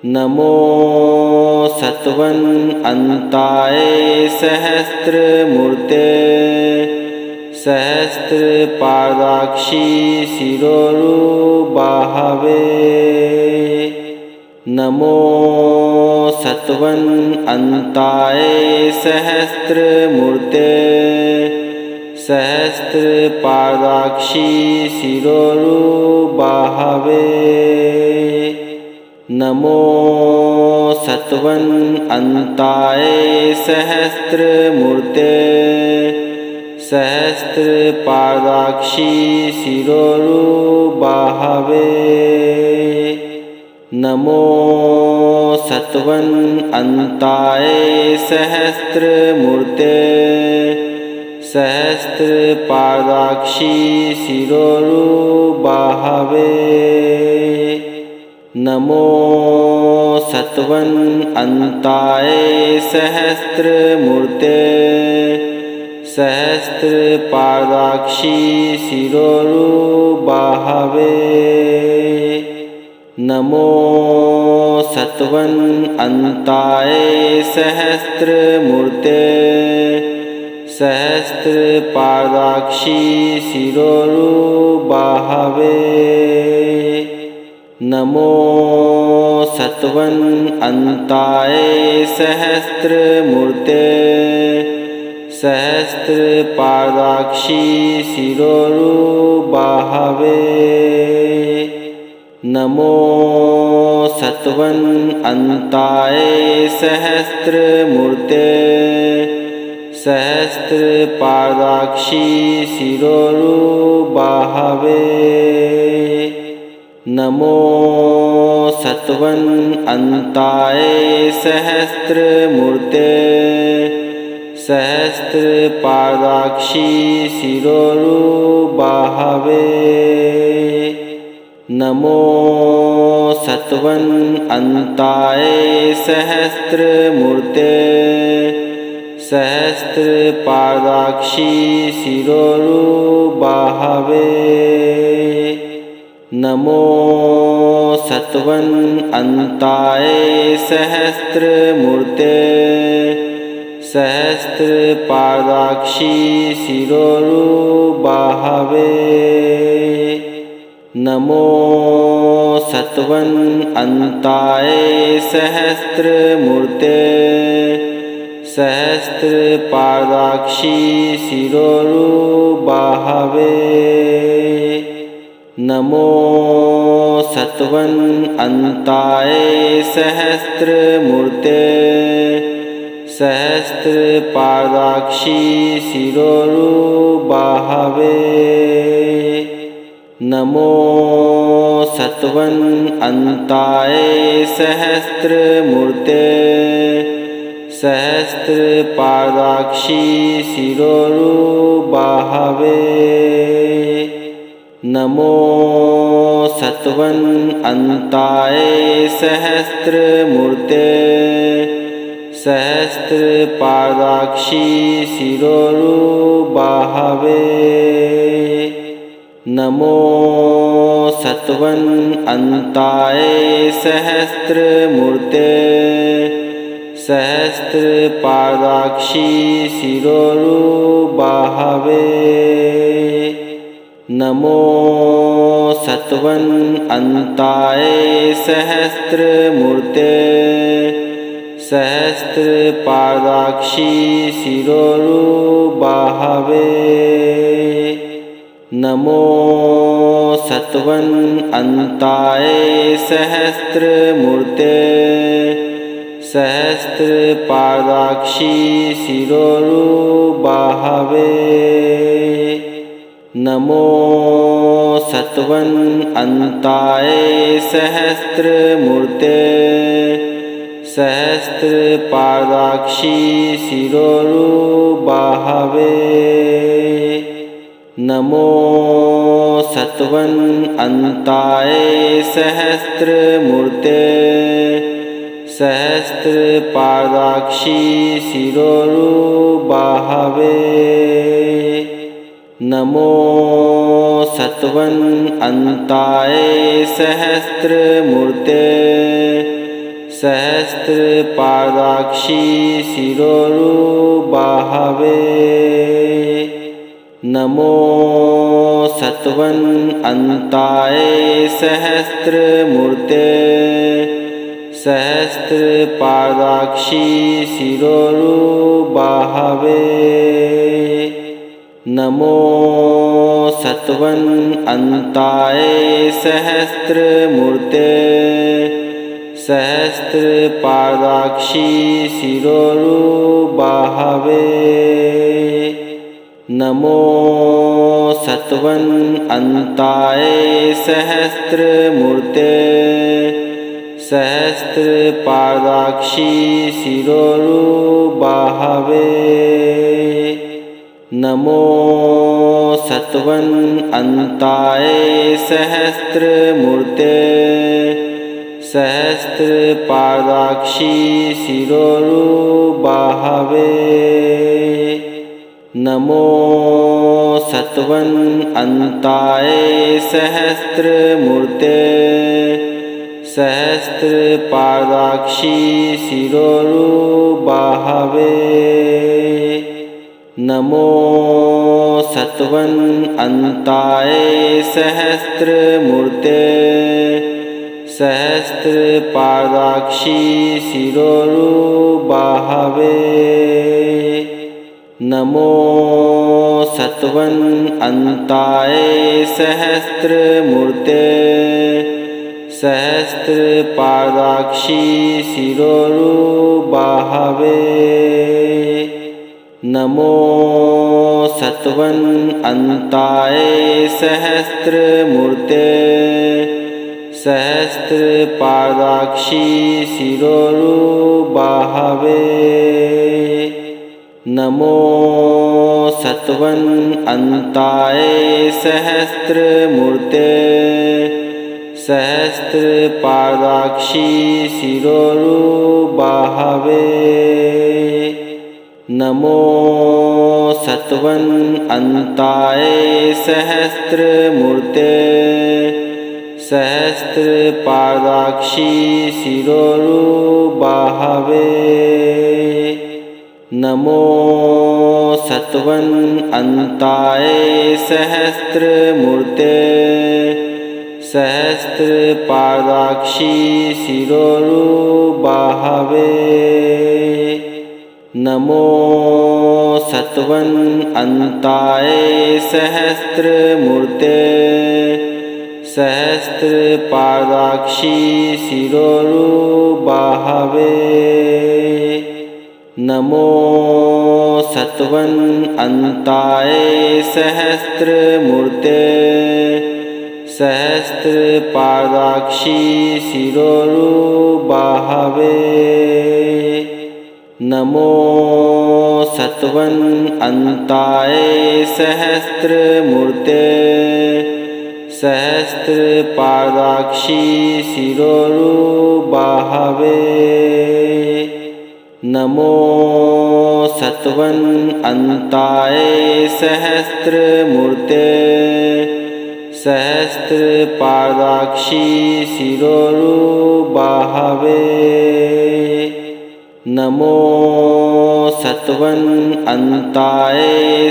नमो सत्वन्ताय सहस्रमूर्ते सहस्रपादाक्षी शिरोरुबाहवे। नमो सत्वन्ताय सहस्रमूर्ते सहस्रपादाक्षी शिरोरुबाहवे। नमो सत्वन्ताय सहस्रमूर्ते सहस्रपादाक्षी शिरोरुबाहवे। नमो सत्वन्ताय सहस्रमूर्ते सहस्रपादाक्षी शिरोरुबाहवे। नमो सत्वन्ताय सहस्रमूर्ते सहस्रपादाक्षी शिरोरुबाहवे। नमो सत्वन्ताय सहस्रमूर्ते सहस्रपादाक्षी शिरोरुबाहवे। नमो सत्वन्ताय सहस्रमूर्ते सहस्रपादाक्षी शिरोरुबाहवे। नमो सत्वन्ताय सहस्रमूर्ते सहस्रपादाक्षी शिरोरुबाहवे। नमो सत्वन्ताय सहस्रमूर्ते सहस्रपादाक्षी शिरोरुबाहवे। नमो सत्वन्ताय सहस्रमूर्ते सहस्रपादाक्षी शिरोरुबाहवे। नमो सत्वन्ताय सहस्रमूर्ते सहस्रपादाक्षी शिरोरुबाहवे। नमो सत्वन्ताय सहस्रमूर्ते सहस्रपादाक्षी शिरोरुबाहवे। नमो सत्वन्ताय सहस्रमूर्ते सहस्रपादाक्षी शिरोरुबाहवे। नमो सत्वन्ताय सहस्रमूर्ते सहस्रपादाक्षी शिरोरुबाहवे। नमो सत्वन्ताय सहस्रमूर्ते सहस्रपादाक्षी शिरोरुबाहवे। नमो सत्वन्ताय सहस्रमूर्ते सहस्रपादाक्षी शिरोरुबाहवे। नमो सत्वन्ताय सहस्रमूर्ते सहस्रपादाक्षी शिरोरुबाहवे। नमो सत्वन्ताय सहस्रमूर्ते सहस्रपादाक्षी शिरोरुबाहवे। नमो सत्वन्ताय सहस्रमूर्ते सहस्रपादाक्षी शिरोरुबाहवे। नमो सत्वन्ताय सहस्रमूर्ते सहस्रपादाक्षी शिरोरुबाहवे। नमो सत्वन्ताय सहस्रमूर्ते सहस्रपादाक्षी शिरोरुबाहवे नमो सत्वन्ताय सहस्रमूर्ते सहस्रपादाक्षी शिरोरुबाहवे नमो सत्वन्ताय सहस्रमूर्ते सहस्रपादाक्षी शिरोरुबाहवे नमो सत्वन्ताय सहस्रमूर्ते सहस्रपादाक्षी शिरोरुबाहवे नमो सत्वन्ताय सहस्रमूर्ते सहस्रपादाक्षी शिरोरुबाहवे नमो सत्वन्ताय सहस्रमूर्ते सहस्रपादाक्षी शिरोरुबाहवे नमो सत्वन्ताय सहस्रमूर्ते सहस्रपादाक्षी शिरोरुबाहवे नमो सत्वन्ताय सहस्रमूर्ते सहस्रपादाक्षी शिरोरुबाहवे नमो सत्वन्ताय सहस्रमूर्ते सहस्रपादाक्षी शिरोरुबाहवे नमो सत्वन्ताय सहस्रमूर्ते सहस्रपादाक्षी शिरोरुबाहवे नमो सत्वन्ताय सहस्रमूर्ते सहस्रपादाक्षी शिरोरुबाहवे नमो सत्वन्ताय सहस्रमूर्ते सहस्रपादाक्षी शिरोरुबाहवे नमो सत्वन्ताय सहस्रमूर्ते सहस्रपादाक्षी शिरोरुबाहवे नमो सत्वन्ताय सहस्रमूर्ते सहस्रपादाक्षी शिरोरुबाहवे नमो सत्वन्ताय सहस्रमूर्ते सहस्रपादाक्षी शिरोरुबाहवे नमो सत्वन्ताय सहस्रमूर्ते सहस्रपादाक्षी शिरोरुबाहवे नमो सत्वन्ताय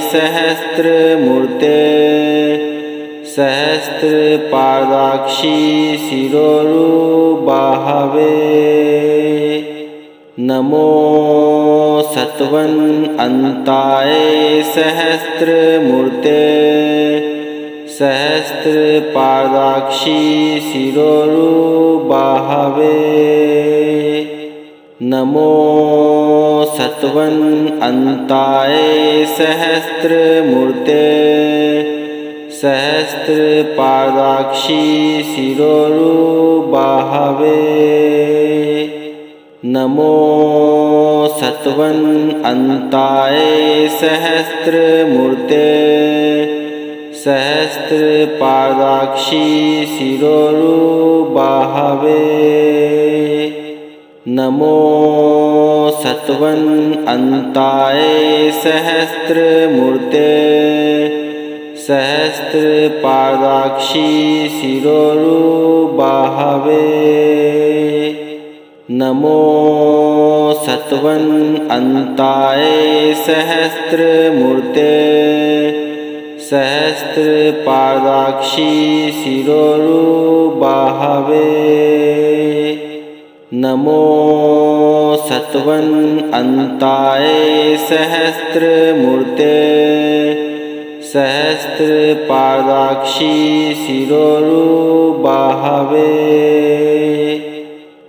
सहस्रमूर्ते सहस्रपादाक्षी शिरोरुबाहवे नमो सत्वन्ताय सहस्रमूर्ते सहस्रपादाक्षी शिरोरुबाहवे नमो सत्वन्ताय सहस्रमूर्ते सहस्रपादाक्षी शिरोरुबाहवे नमो सत्वन्ताय सहस्रमूर्ते सहस्रपादाक्षी शिरोरुबाहवे नमो सत्वन्ताय सहस्रमूर्ते सहस्रपादाक्षी शिरोरुबाहवे नमो सत्वन्ताय सहस्रमूर्ते सहस्रपादाक्षी शिरोरुबाहवे नमो सत्वन्ताय सहस्रमूर्ते सहस्रपादाक्षी शिरोरुबाहवे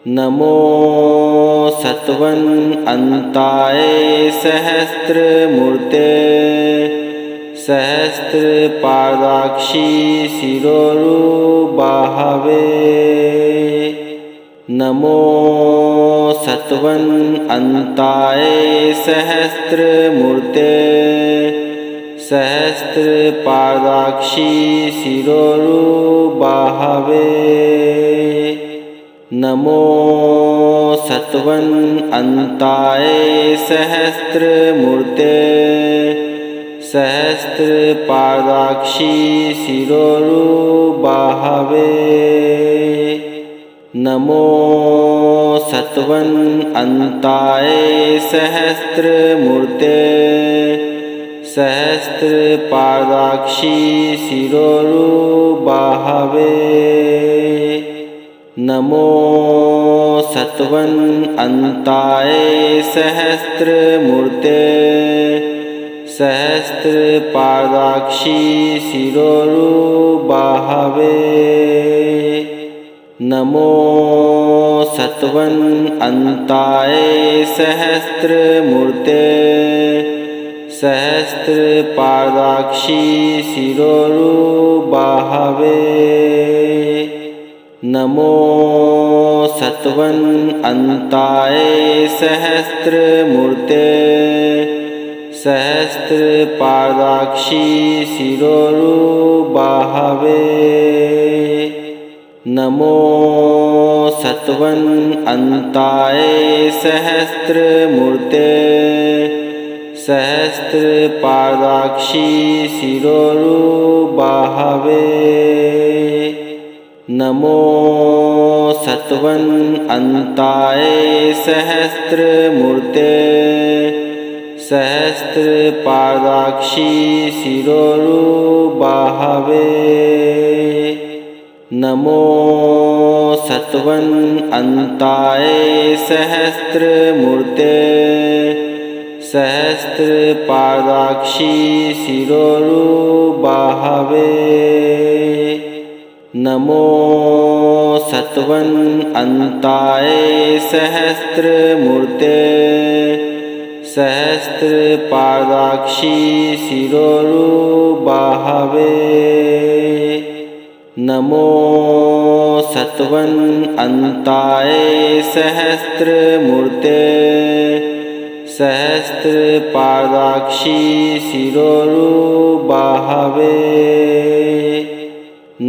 नमो सत्वन्ताय सहस्रमूर्ते सहस्रपादाक्षी शिरोरुबाहवे नमो सत्वन्ताय सहस्रमूर्ते सहस्रपादाक्षी शिरोरुबाहवे नमो सत्वन्ताय सहस्रमूर्ते सहस्रपादाक्षी शिरोरुबाहवे नमो सत्वन्ताय सहस्रमूर्ते सहस्रपादाक्षी शिरोरुबाहवे नमो सत्वन्ताय सहस्रमूर्ते सहस्रपादाक्षी शिरोरुबाहवे नमो सत्वन्ताय सहस्रमूर्ते सहस्रपादाक्षी शिरोरुबाहवे नमो सत्वन्ताय सहस्रमूर्ते सहस्रपादाक्षी शिरोरुबाहवे नमो सत्वन्ताय सहस्रमूर्ते सहस्रपादाक्षी शिरोरुबाहवे नमो सत्वन्ताय सहस्रमूर्ते सहस्रपादाक्षी शिरोरुबाहवे नमो सत्वन्ताय सहस्रमूर्ते सहस्रपादाक्षी शिरोरुबाहवे नमो सत्वन्ताय सहस्रमूर्ते सहस्रपादाक्षी शिरोरुबाहवे नमो सत्वन्ताय सहस्रमूर्ते सहस्रपादाक्षी शिरोरुबाहवे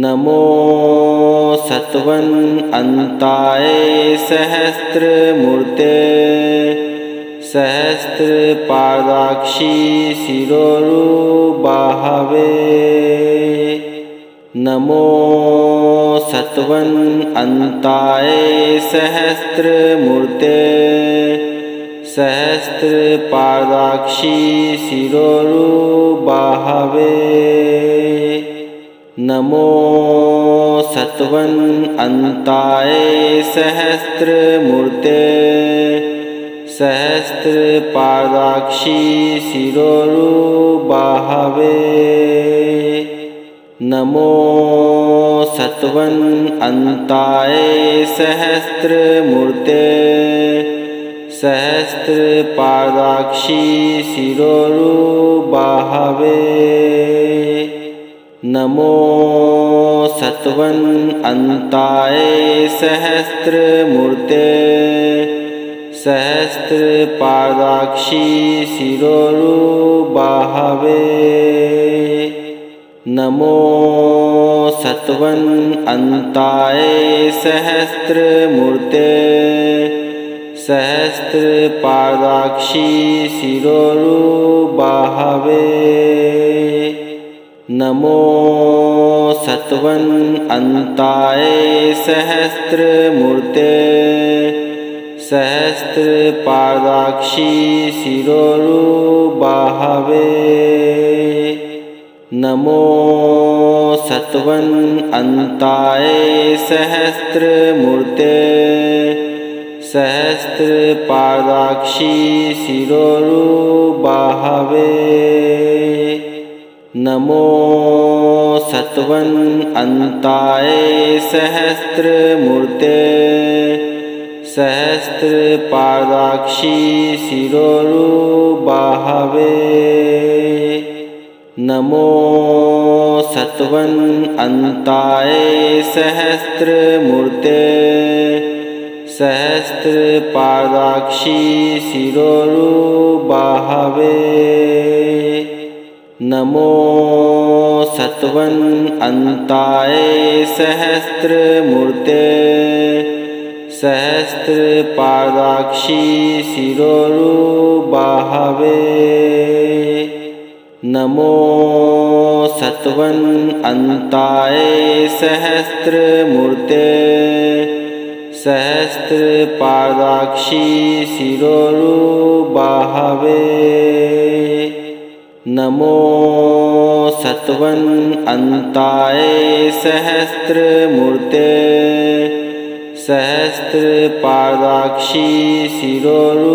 नमो सत्वन्ताय सहस्रमूर्ते सहस्रपादाक्षी शिरोरुबाहवे नमो सत्वन्ताय सहस्रमूर्ते सहस्रपादाक्षी शिरोरुबाहवे नमो सत्वन्ताय सहस्रमूर्ते सहस्रपादाक्षी शिरोरुबाहवे नमो सत्वन्ताय सहस्रमूर्ते सहस्रपादाक्षी शिरोरुबाहवे नमो सत्वन्ताय सहस्रमूर्ते सहस्रपादाक्षी शिरोरुबाहवे नमो सत्वन्ताय सहस्रमूर्ते सहस्रपादाक्षी शिरोरुबाहवे नमो सत्वन्ताय सहस्रमूर्ते सहस्रपादाक्षी शिरोरुबाहवे। नमो सत्वन्ताय सहस्रमूर्ते सहस्रपादाक्षी शिरोरुबाहवे। नमो सत्वन्ताय सहस्रमूर्ते सहस्रपादाक्षी शिरोरुबाहवे। नमो सत्वन्ताय सहस्रमूर्ते सहस्रपादाक्षी शिरोरुबाहवे। नमो सत्वन्ताय सहस्रमूर्ते सहस्रपादाक्षी शिरोरुबाहवे। नमो सत्वन्ताय सहस्रमूर्ते सहस्रपादाक्षी शिरोरुबाहवे। नमो सत्वन्ताय सहस्रमूर्ते सहस्रपादाक्षी शिरोरुबाहवे।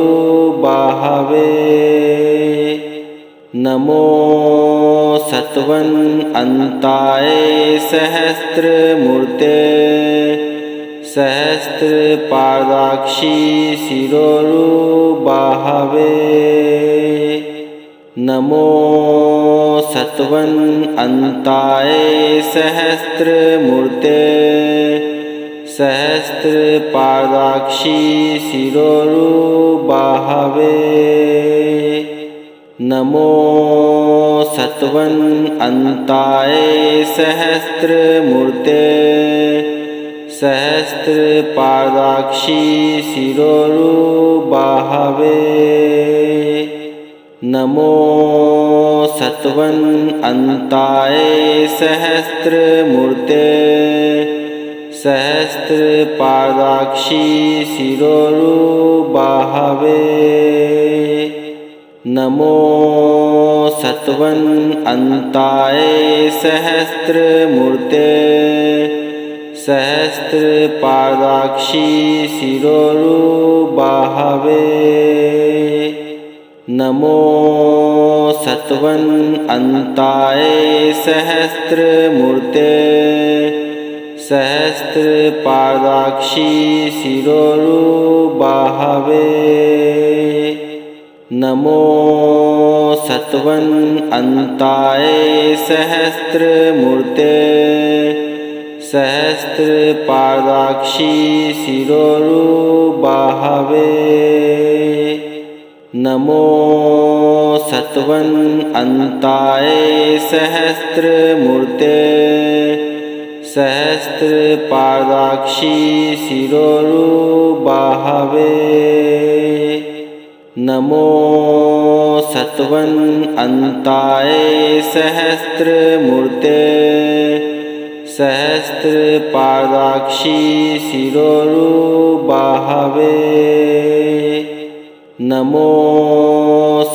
नमो सत्वन्ताय सहस्रमूर्ते सहस्रपादाक्षी शिरोरुबाहवे। नमो सत्वन्ताय सहस्रमूर्ते सहस्रपादाक्षी शिरोरुबाहवे। नमो सत्वन्ताय सहस्रमूर्ते सहस्रपादाक्षी शिरोरुबाहवे। नमो सत्वन्ताय सहस्रमूर्ते सहस्रपादाक्षी शिरोरुबाहवे। नमो सत्वन्ताय सहस्रमूर्ते सहस्रपादाक्षी शिरोरुबाहवे। नमो सत्वन्ताय सहस्रमूर्ते सहस्रपादाक्षी शिरोरुबाहवे। नमो सत्वन्ताय सहस्रमूर्ते सहस्रपादाक्षी शिरोरुबाहवे। नमो सत्वन्ताय सहस्रमूर्ते सहस्रपादाक्षी शिरोरुबाहवे। नमो सत्वन्ताय सहस्रमूर्ते सहस्रपादाक्षी शिरोरुबाहवे। नमो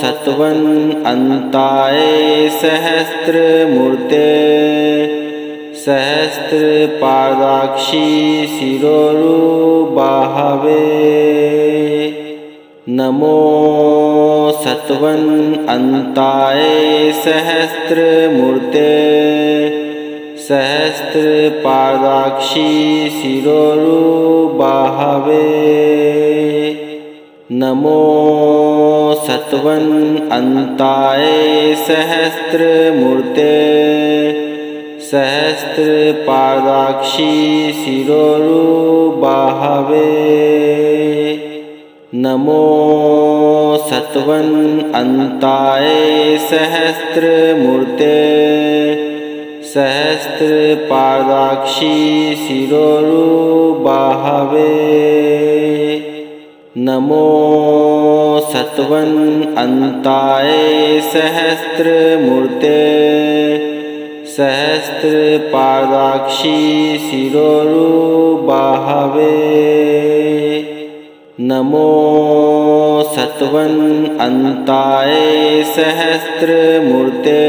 सत्वन्ताय सहस्रमूर्ते सहस्रपादाक्षी शिरोरुबाहवे। नमो सत्वन्ताय सहस्रमूर्ते सहस्रपादाक्षी शिरोरुबाहवे। नमो सत्वन्ताय सहस्रमूर्ते सहस्रपादाक्षी शिरोरुबाहवे। नमो सत्वन्ताय सहस्रमूर्ते सहस्रपादाक्षी शिरोरुबाहवे। नमो सत्वन्ताय सहस्रमूर्ते सहस्रपादाक्षी शिरोरुबाहवे। नमो सत्वन्ताय सहस्रमूर्ते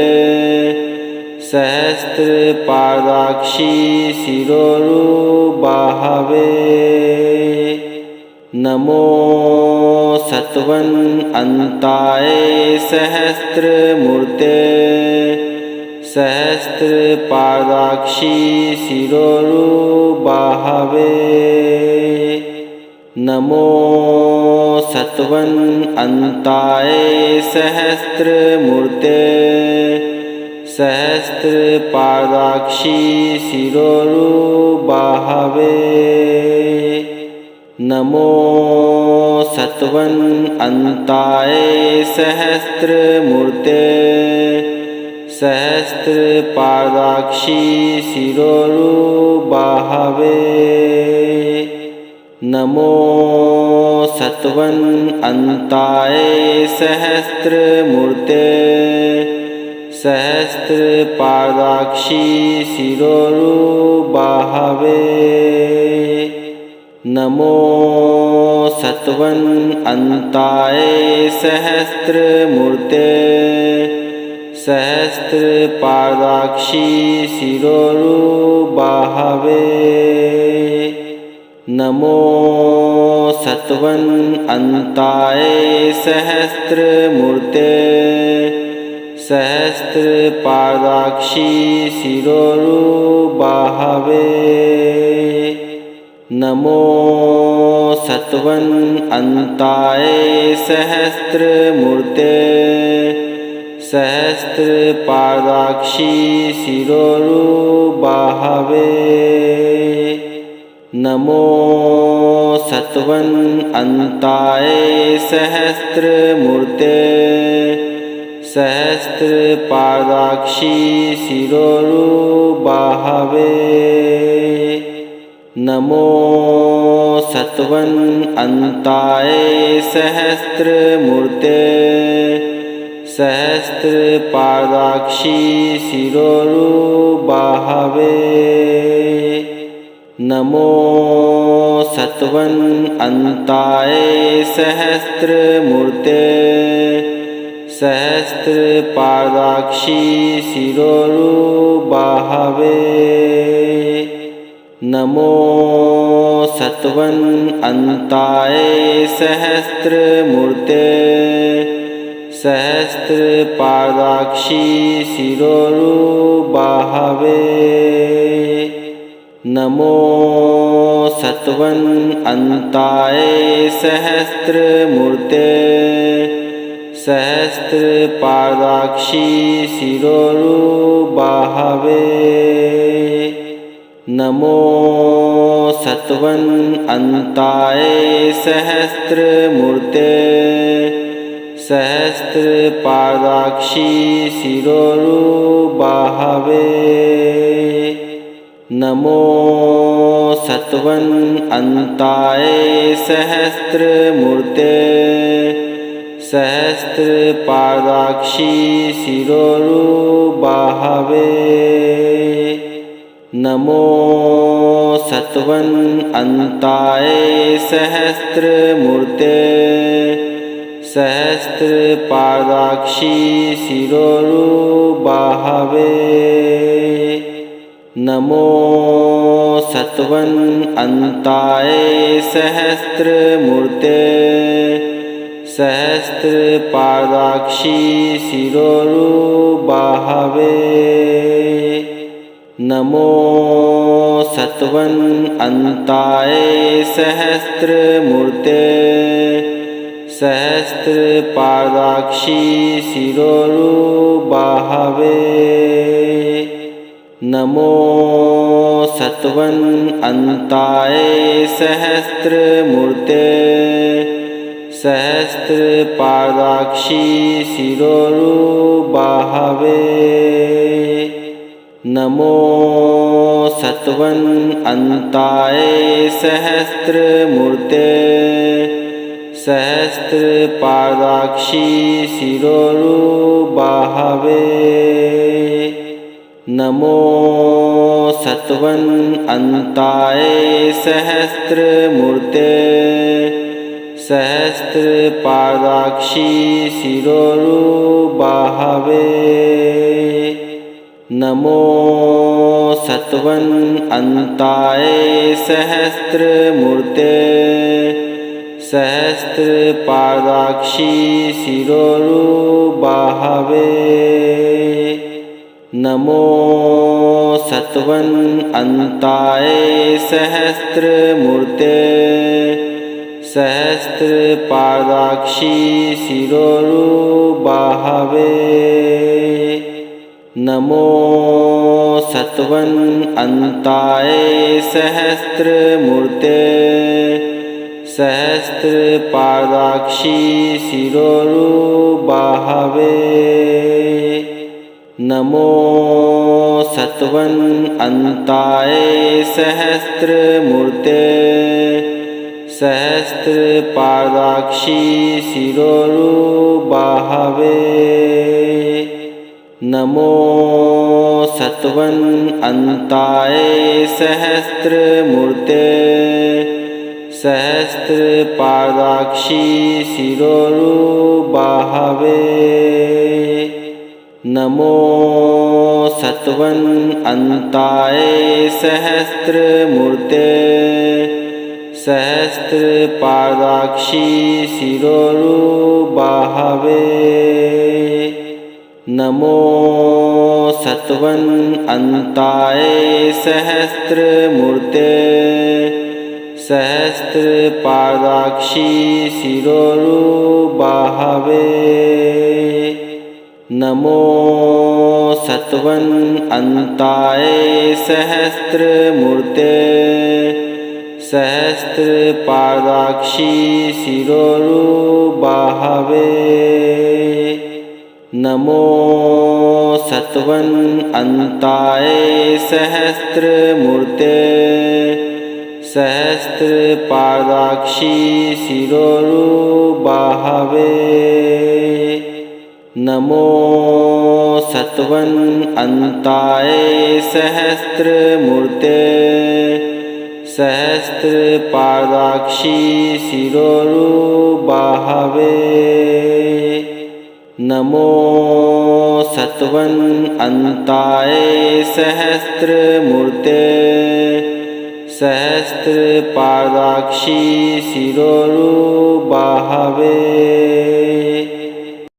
सहस्रपादाक्षी शिरोरुबाहवे नमो सत्वन्ताय सहस्रमूर्ते सहस्रपादाक्षी शिरोरुबाहवे नमो सत्वन्ताय सहस्रमूर्ते सहस्रपादाक्षी शिरोरुबाहवे नमो सत्वन्ताय सहस्रमूर्ते सहस्रपादाक्षी शिरोरुबाहवे नमो सत्वन्ताय सहस्रमूर्ते सहस्रपादाक्षी शिरोरुबाहवे नमो सत्वन्ताय सहस्रमूर्ते सहस्रपादाक्षी शिरोरुबाहवे नमो सत्वन्ताय सहस्रमूर्ते सहस्रपादाक्षी शिरोरुबाहवे नमो सत्वन्ताय सहस्रमूर्ते सहस्रपादाक्षी शिरोरुबाहवे नमो सत्वन्ताय सहस्रमूर्ते सहस्रपादाक्षी शिरोरुबाहवे नमो सत्वन्ताय सहस्रमूर्ते सहस्रपादाक्षी शिरोरुबाहवे नमो सत्वन्ताय सहस्रमूर्ते सहस्रपादाक्षी शिरोरुबाहवे नमो सत्वन्ताय सहस्रमूर्ते सहस्रपादाक्षी शिरोरुबाहवे नमो सत्वन्ताय सहस्रमूर्ते सहस्रपादाक्षी शिरोरुबाहवे नमो सत्वन्ताय सहस्रमूर्ते सहस्रपादाक्षी शिरोरुबाहवे नमो सत्वन्ताय सहस्रमूर्ते सहस्रपादाक्षी शिरोरुबाहवे नमो सत्वन्ताय सहस्रमूर्ते सहस्रपादाक्षी शिरोरुबाहवे नमो सत्वन्ताय सहस्रमूर्ते सहस्रपादाक्षी शिरोरुबाहवे नमो सत्वन्ताय सहस्रमूर्ते सहस्रपादाक्षी शिरोरुबाहवे नमो सत्वन्ताय सहस्रमूर्ते सहस्रपादाक्षी शिरोरुबाहवे नमो सत्वन्ताय सहस्रमूर्ते सहस्रपादाक्षी शिरोरुबाहवे नमो सत्वन्ताय सहस्रमूर्ते सहस्रपादाक्षी शिरोरुबाहवे नमो सत्वन्ताय सहस्रमूर्ते सहस्रपादाक्षी शिरोरुबाहवे नमो सत्वन्ताय सहस्रमूर्ते सहस्रपादाक्षी शिरोरुबाहवे नमो सत्वन्ताय सहस्रमूर्ते सहस्रपादाक्षी शिरोरुबाहवे नमो सत्वन्ताय सहस्रमूर्ते सहस्रपादाक्षी शिरोरुबाहवे नमो सत्वन्ताय सहस्रमूर्ते सहस्रपादाक्षी शिरोरुबाहवे नमो सत्वन्ताय सहस्रमूर्ते सहस्रपादाक्षी शिरोरुबाहवे नमो सत्वन्ताय सहस्रमूर्ते सहस्रपादाक्षी शिरोरुबाहवे नमो सत्वन्ताय सहस्रमूर्ते सहस्रपादाक्षी शिरोरुबाहवे नमो सत्वन्ताय सहस्रमूर्ते सहस्रपादाक्षी शिरोरुबाहवे नमो सत्वन्ताय सहस्रमूर्ते सहस्रपादाक्षी शिरोरुबाहवे नमो सत्वन्ताय सहस्रमूर्ते सहस्रपादाक्षी शिरोरुबाहवे